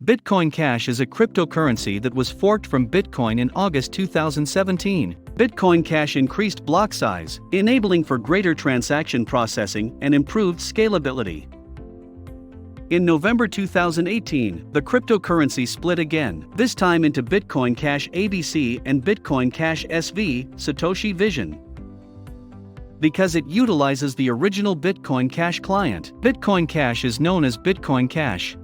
Bitcoin Cash is a cryptocurrency that was forked from Bitcoin in August 2017. Bitcoin Cash increased block size, enabling for greater transaction processing and improved scalability. In November 2018, the cryptocurrency split again, this time into Bitcoin Cash ABC and Bitcoin Cash SV, Satoshi Vision. Because it utilizes the original Bitcoin Cash client, Bitcoin Cash is known as Bitcoin Cash.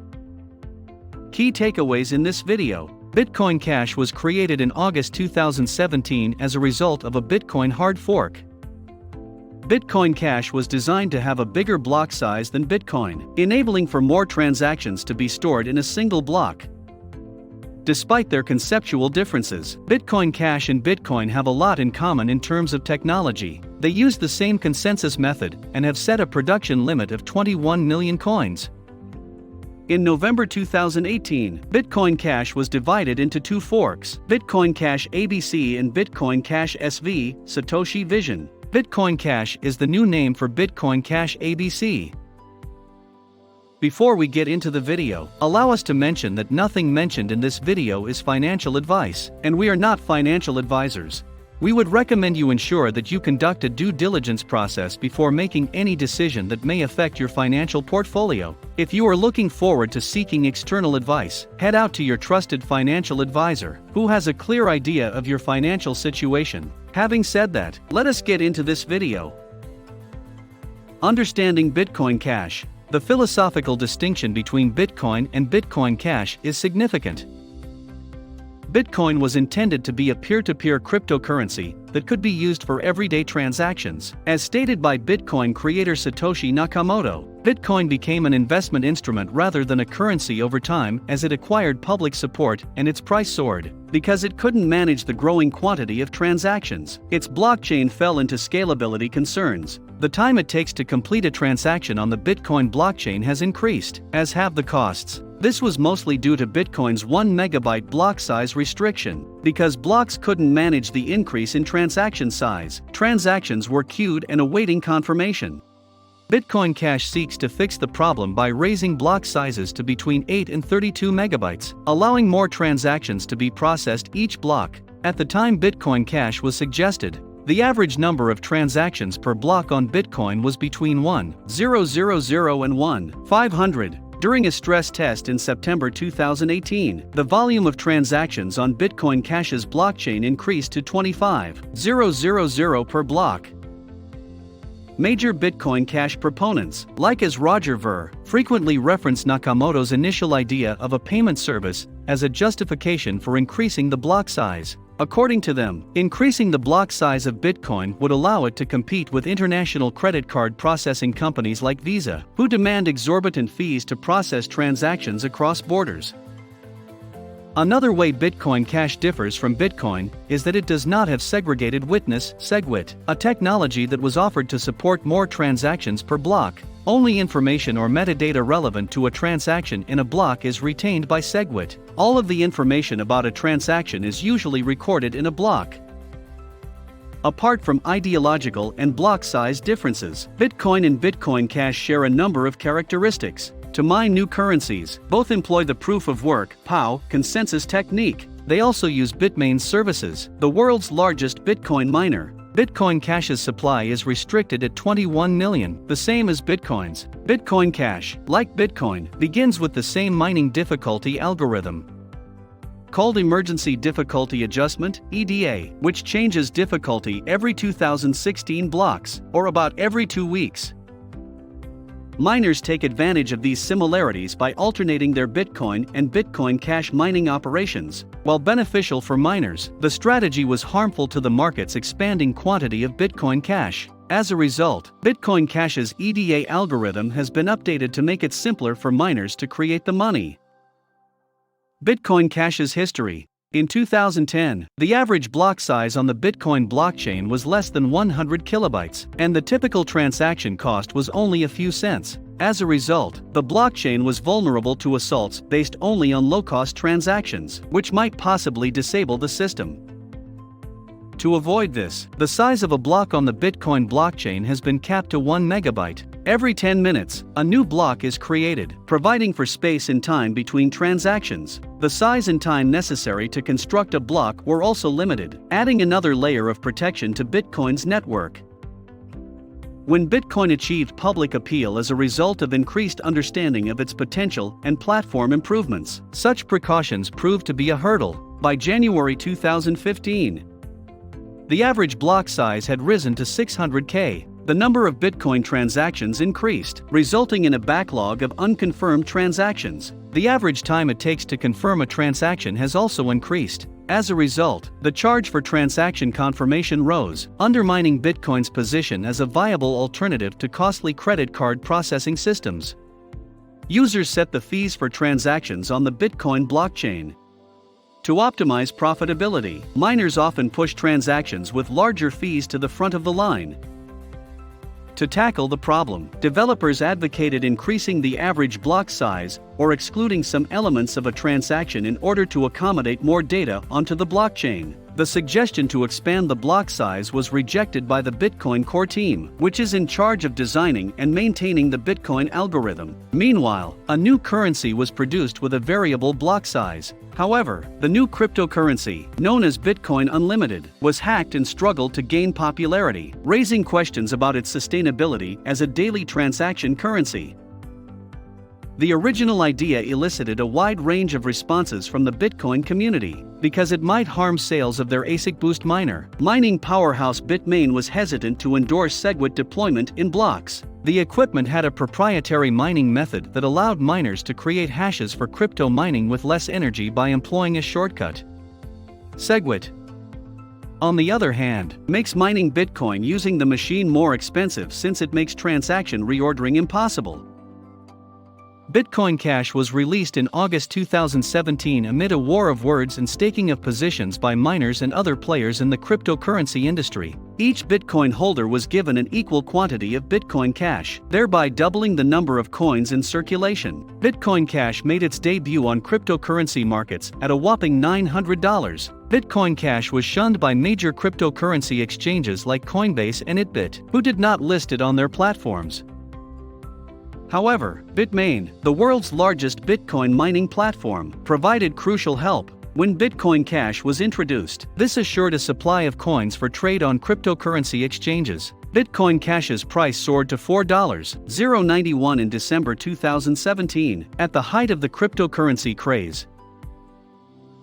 Key takeaways in this video: Bitcoin Cash was created in August 2017 as a result of a Bitcoin hard fork. Bitcoin Cash was designed to have a bigger block size than Bitcoin, enabling for more transactions to be stored in a single block. Despite their conceptual differences, Bitcoin Cash and Bitcoin have a lot in common in terms of technology. They use the same consensus method and have set a production limit of 21 million coins. In November 2018, Bitcoin Cash was divided into two forks, Bitcoin Cash ABC and Bitcoin Cash SV, Satoshi Vision. Bitcoin Cash is the new name for Bitcoin Cash ABC. Before we get into the video, allow us to mention that nothing mentioned in this video is financial advice, and we are not financial advisors. We would recommend you ensure that you conduct a due diligence process before making any decision that may affect your financial portfolio. If you are looking forward to seeking external advice, head out to your trusted financial advisor, who has a clear idea of your financial situation. Having said that, let us get into this video. Understanding Bitcoin Cash. The philosophical distinction between Bitcoin and Bitcoin Cash is significant. Bitcoin was intended to be a peer-to-peer cryptocurrency that could be used for everyday transactions. As stated by Bitcoin creator Satoshi Nakamoto, Bitcoin became an investment instrument rather than a currency over time as it acquired public support and its price soared. Because it couldn't manage the growing quantity of transactions, its blockchain fell into scalability concerns. The time it takes to complete a transaction on the Bitcoin blockchain has increased, as have the costs. This was mostly due to Bitcoin's 1 megabyte block size restriction. Because blocks couldn't manage the increase in transaction size, transactions were queued and awaiting confirmation. Bitcoin Cash seeks to fix the problem by raising block sizes to between 8 and 32 megabytes, allowing more transactions to be processed each block. At the time Bitcoin Cash was suggested, the average number of transactions per block on Bitcoin was between 1,000 and 1,500. During a stress test in September 2018, the volume of transactions on Bitcoin Cash's blockchain increased to 25,000 per block. Major Bitcoin Cash proponents, like as Roger Ver, frequently reference Nakamoto's initial idea of a payment service as a justification for increasing the block size. According to them, increasing the block size of Bitcoin would allow it to compete with international credit card processing companies like Visa, who demand exorbitant fees to process transactions across borders. Another way Bitcoin Cash differs from Bitcoin is that it does not have segregated witness, SegWit, a technology that was offered to support more transactions per block. Only information or metadata relevant to a transaction in a block is retained by SegWit. All of the information about a transaction is usually recorded in a block. Apart from ideological and block size differences, Bitcoin and Bitcoin Cash share a number of characteristics. To mine new currencies, both employ the proof of work (POW) consensus technique. They also use Bitmain's services, the world's largest Bitcoin miner. Bitcoin Cash's supply is restricted at 21 million, the same as Bitcoin's. Bitcoin Cash, like Bitcoin, begins with the same mining difficulty algorithm called Emergency Difficulty Adjustment, EDA, which changes difficulty every 2016 blocks, or about every 2 weeks. Miners take advantage of these similarities by alternating their Bitcoin and Bitcoin Cash mining operations. While beneficial for miners, the strategy was harmful to the market's expanding quantity of Bitcoin Cash. As a result, Bitcoin Cash's EDA algorithm has been updated to make it simpler for miners to create the money. Bitcoin Cash's history. In 2010, the average block size on the Bitcoin blockchain was less than 100 kilobytes, and the typical transaction cost was only a few cents. As a result, the blockchain was vulnerable to assaults based only on low-cost transactions, which might possibly disable the system. To avoid this, the size of a block on the Bitcoin blockchain has been capped to 1 megabyte. Every 10 minutes, a new block is created, providing for space and time between transactions. The size and time necessary to construct a block were also limited, adding another layer of protection to Bitcoin's network. When Bitcoin achieved public appeal as a result of increased understanding of its potential and platform improvements, such precautions proved to be a hurdle. By January 2015, the average block size had risen to 600K. The number of Bitcoin transactions increased, resulting in a backlog of unconfirmed transactions. The average time it takes to confirm a transaction has also increased. As a result, the charge for transaction confirmation rose, undermining Bitcoin's position as a viable alternative to costly credit card processing systems. Users set the fees for transactions on the Bitcoin blockchain. To optimize profitability, miners often push transactions with larger fees to the front of the line. To tackle the problem, developers advocated increasing the average block size or excluding some elements of a transaction in order to accommodate more data onto the blockchain. The suggestion to expand the block size was rejected by the Bitcoin core team, which is in charge of designing and maintaining the Bitcoin algorithm. Meanwhile, a new currency was produced with a variable block size. However, the new cryptocurrency, known as Bitcoin Unlimited, was hacked and struggled to gain popularity, raising questions about its sustainability as a daily transaction currency. The original idea elicited a wide range of responses from the Bitcoin community. Because it might harm sales of their ASIC Boost miner, mining powerhouse Bitmain was hesitant to endorse SegWit deployment in blocks. The equipment had a proprietary mining method that allowed miners to create hashes for crypto mining with less energy by employing a shortcut. SegWit, on the other hand, makes mining Bitcoin using the machine more expensive since it makes transaction reordering impossible. Bitcoin Cash was released in August 2017 amid a war of words and staking of positions by miners and other players in the cryptocurrency industry. Each Bitcoin holder was given an equal quantity of Bitcoin Cash, thereby doubling the number of coins in circulation. Bitcoin Cash made its debut on cryptocurrency markets at a whopping $900. Bitcoin Cash was shunned by major cryptocurrency exchanges like Coinbase and Itbit, who did not list it on their platforms. However, Bitmain, the world's largest Bitcoin mining platform, provided crucial help. When Bitcoin Cash was introduced, this assured a supply of coins for trade on cryptocurrency exchanges. Bitcoin Cash's price soared to $4.091 in December 2017, at the height of the cryptocurrency craze.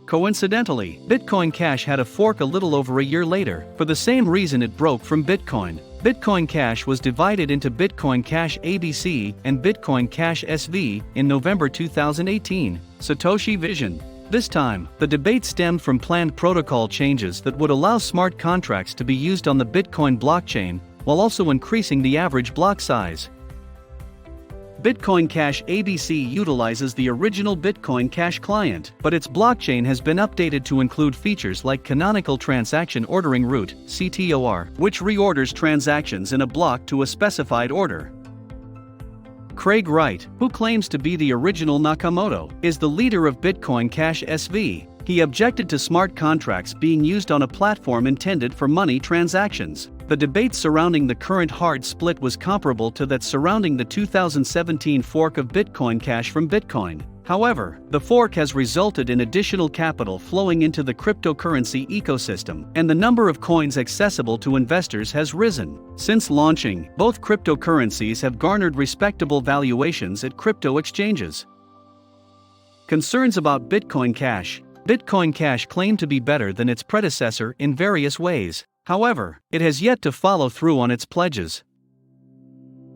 Coincidentally, Bitcoin Cash had a fork a little over a year later, for the same reason it broke from Bitcoin. Bitcoin Cash was divided into Bitcoin Cash ABC and Bitcoin Cash SV in November 2018. Satoshi Vision. This time, the debate stemmed from planned protocol changes that would allow smart contracts to be used on the Bitcoin blockchain, while also increasing the average block size. Bitcoin Cash ABC utilizes the original Bitcoin Cash client, but its blockchain has been updated to include features like Canonical Transaction Ordering Route (CTOR), which reorders transactions in a block to a specified order. Craig Wright, who claims to be the original Nakamoto, is the leader of Bitcoin Cash SV. He objected to smart contracts being used on a platform intended for money transactions. The debate surrounding the current hard split was comparable to that surrounding the 2017 fork of Bitcoin Cash from Bitcoin. However, the fork has resulted in additional capital flowing into the cryptocurrency ecosystem, and the number of coins accessible to investors has risen. Since launching, both cryptocurrencies have garnered respectable valuations at crypto exchanges. Concerns about Bitcoin Cash. Bitcoin Cash claimed to be better than its predecessor in various ways. However, it has yet to follow through on its pledges.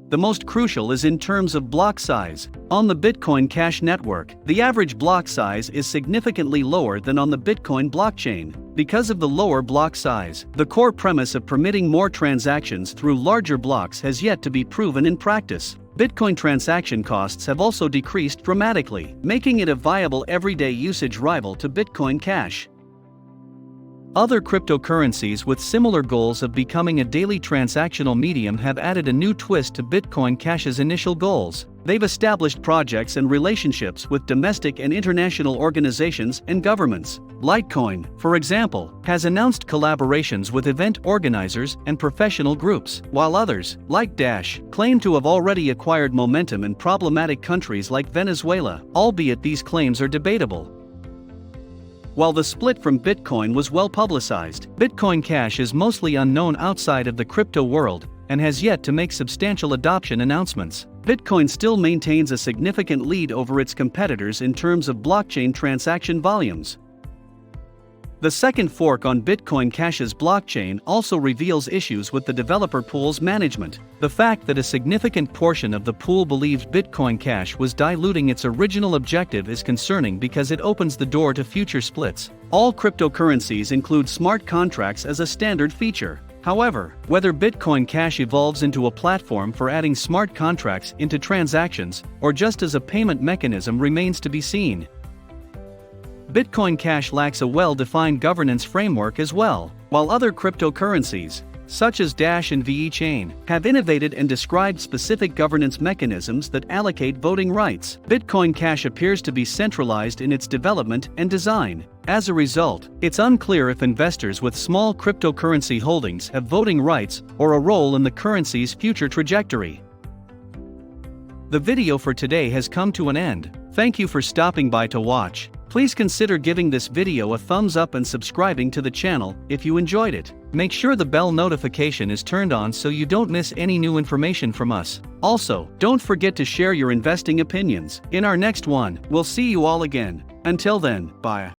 The most crucial is in terms of block size. On the Bitcoin Cash network, the average block size is significantly lower than on the Bitcoin blockchain. Because of the lower block size, the core premise of permitting more transactions through larger blocks has yet to be proven in practice. Bitcoin transaction costs have also decreased dramatically, making it a viable everyday usage rival to Bitcoin Cash. Other cryptocurrencies with similar goals of becoming a daily transactional medium have added a new twist to Bitcoin Cash's initial goals. They've established projects and relationships with domestic and international organizations and governments. Litecoin, for example, has announced collaborations with event organizers and professional groups, while others, like Dash, claim to have already acquired momentum in problematic countries like Venezuela, albeit these claims are debatable. While the split from Bitcoin was well publicized, Bitcoin Cash is mostly unknown outside of the crypto world and has yet to make substantial adoption announcements. Bitcoin still maintains a significant lead over its competitors in terms of blockchain transaction volumes. The second fork on Bitcoin Cash's blockchain also reveals issues with the developer pool's management. The fact that a significant portion of the pool believed Bitcoin Cash was diluting its original objective is concerning because it opens the door to future splits. All cryptocurrencies include smart contracts as a standard feature. However, whether Bitcoin Cash evolves into a platform for adding smart contracts into transactions or just as a payment mechanism remains to be seen. Bitcoin Cash lacks a well-defined governance framework as well, while other cryptocurrencies, such as Dash and VeChain, have innovated and described specific governance mechanisms that allocate voting rights. Bitcoin Cash appears to be centralized in its development and design. As a result, it's unclear if investors with small cryptocurrency holdings have voting rights or a role in the currency's future trajectory. The video for today has come to an end. Thank you for stopping by to watch. Please consider giving this video a thumbs up and subscribing to the channel if you enjoyed it. Make sure the bell notification is turned on so you don't miss any new information from us. Also, don't forget to share your investing opinions. In our next one, we'll see you all again. Until then, bye.